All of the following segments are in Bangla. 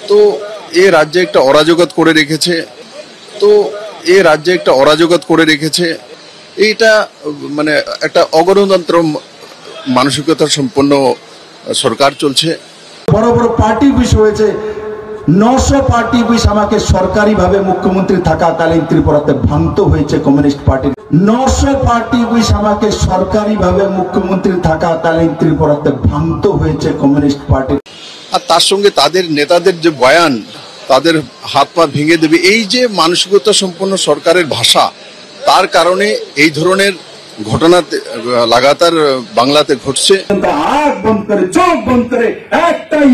তো এই রাজ্যে একটা অরাজকতা করে রেখেছে এইটা মানে একটা অগণতন্ত্র মানসিকতার সম্পন্ন সরকার চলছে। বড় বড় পার্টি অফিস হয়েছে, 900 পার্টি অফিস আমাকে সরকারিভাবে মুখ্যমন্ত্রী থাকাকালীন ত্রিপুরাতে ভাঙতে হয়েছে কমিউনিস্ট পার্টির। 900 পার্টি অফিস আমাকে সরকারিভাবে মুখ্যমন্ত্রী থাকাকালীন ত্রিপুরাতে ভাঙতে হয়েছে কমিউনিস্ট পার্টির। আর তার সঙ্গে তাদের নেতাদের যে বয়ান, তাদের হাত পা ভেঙে দেবে, এই যে মানসিকতা সম্পন্ন সরকারের ভাষা, তার কারণে এই ধরনের ঘটনা লাগাতার বাংলাতে ঘটছে। আখ বন্ধ করে, চোখ বন্ধ করে একটাই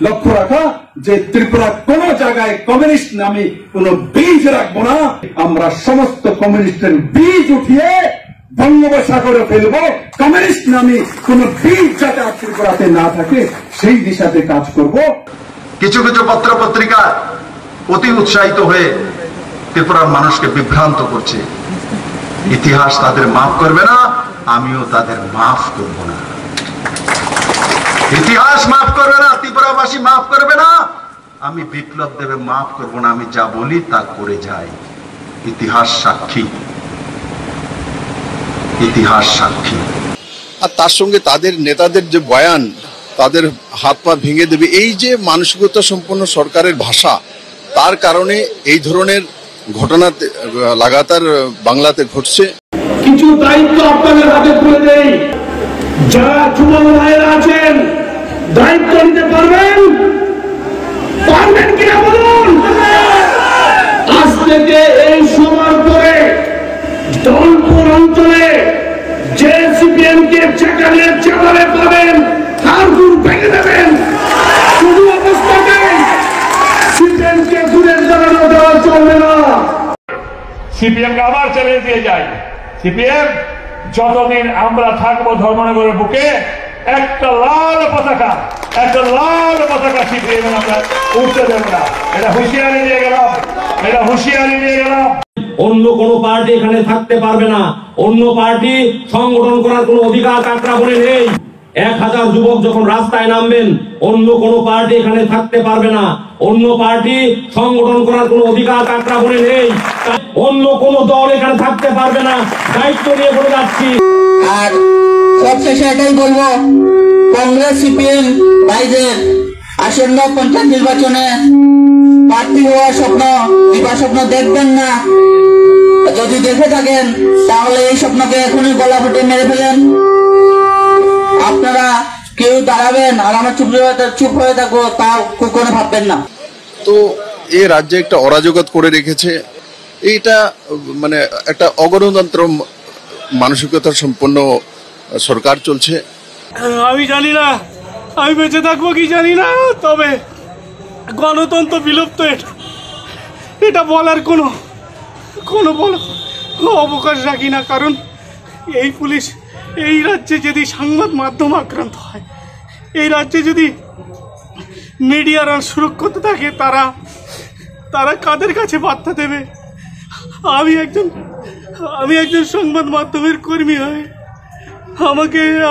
লক্ষ্য রাখা যে ত্রিপুরা কোন জায়গায় কমিউনিস্ট নামে কোন বীজ রাখবো না। আমরা সমস্ত কমিউনিস্টের বীজ উঠিয়ে বঙ্গোপসাগরে ফেলবো। কমিউনিস্ট নামে কোন বীজ যাতে ত্রিপুরাতে না থাকে সেই দিশাতে কাজ করব। কিছু কিছু পত্র পত্রিকা অতি উৎসাহিত হয়ে ত্রিপুরার মানুষকে বিভ্রান্ত করছে। ইতিহাস তাদের মাফ করবে না, আমিও তাদের মাফ করব না। ইতিহাস মাফ করবে না, ত্রিপুরাবাসী মাফ করবে না, আমি বিপ্লব দেবে মাফ করব না। আমি যা বলি তা করে যাই। ইতিহাস সাক্ষী। আর তার সঙ্গে তাদের নেতাদের যে বয়ান, তাদের হাত পা ভেঙে দেবে, এই যে মানসিকতা সম্পন্ন সরকারের ভাষা, তার কারণে এই ধরনের ঘটনা লাগাতার বাংলাতে ঘটছে। কিছু দায়িত্ব আপনাদের হাতে তুলে দেই। যারা যুবক ভাইয়েরা আছেন, দায়িত্ব নিতে পারবেন কিনা বলুন। আজ থেকে এই সময় পরে দলপুর অঞ্চলে যে সিপিএম কে চেকালে পাবেন, তার গুড় ভেঙে দেবেন। শুধু অবস্থাতে সিপিএম কে দূরে দাঁড়ানো দেওয়া চলবে না। সিপিএম কে আবার চালিয়ে দিয়ে যায়। সিপিএম যতদিন আমরা থাকবো ধর্মনগরের বুকে, একটা লাল পতাকা সিপিএম আমরা উঠতে দেব না। এটা হুঁশিয়ারি দিয়ে গেলাম। অন্য কোন পার্টি এখানে থাকতে পারবে না। অন্য পার্টি সংগঠন করার কোন অধিকার কাকরাবনে নেই। 1000 যুবক যখন রাস্তায় নামবেন, অন্য কোন পার্টি এখানে থাকতে পারবে না। অন্য পার্টি সংগঠন করার কোন অধিকার কাকরাবনে নেই। অন্য কোন দল এখানে থাকতে পারবে না। দায়িত্ব নিয়ে বলে যাচ্ছি। আর সবশেষে এটাই বলবো, কংগ্রেস সিপিএম ভাইদের আসন্ন পঞ্চায়েত নির্বাচনে প্রার্থী হওয়ার স্বপ্ন দেখবেন না। যদি দেখে থাকেন তাহলে এই স্বপ্নকে এখনই গলা ফুটে মেরে ফেলেন। আপনারা কেউ দাঁড়াবেন আর আমরা চুপ হয়ে থাকবো, তাও কখনো ভাববেন না। তো এই রাজ্যে একটা অরাজকতা করে রেখেছে, এইটা মানে একটা অগণতন্ত্র মানসিকতার সম্পন্ন সরকার চলছে। আমি জানি না আমি বেঁচে থাকবো কি জানি না, তবে গণতন্ত্র বিলুপ্ত এটা বলার কোনো অবকাশ রাখি না। কারণ এই পুলিশ, এই রাজ্যে যদি সংবাদ মাধ্যম আক্রান্ত হয়, এই রাজ্যে যদি মিডিয়ার সুরক্ষিত থাকে, তারা কাদের কাছে বার্তা দেবে? আমি একজন সংবাদ মাধ্যমের কর্মী হয়ে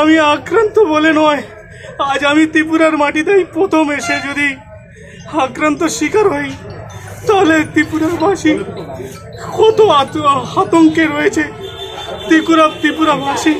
আমি আক্রান্ত বলে নয়, আজ আমি ত্রিপুরার মাটিতেই প্রথম এসে যদি আক্রান্ত শিকার হই, তাহলে ত্রিপুরাবাসী কত আতঙ্কে রয়েছে ত্রিপুরাবাসী।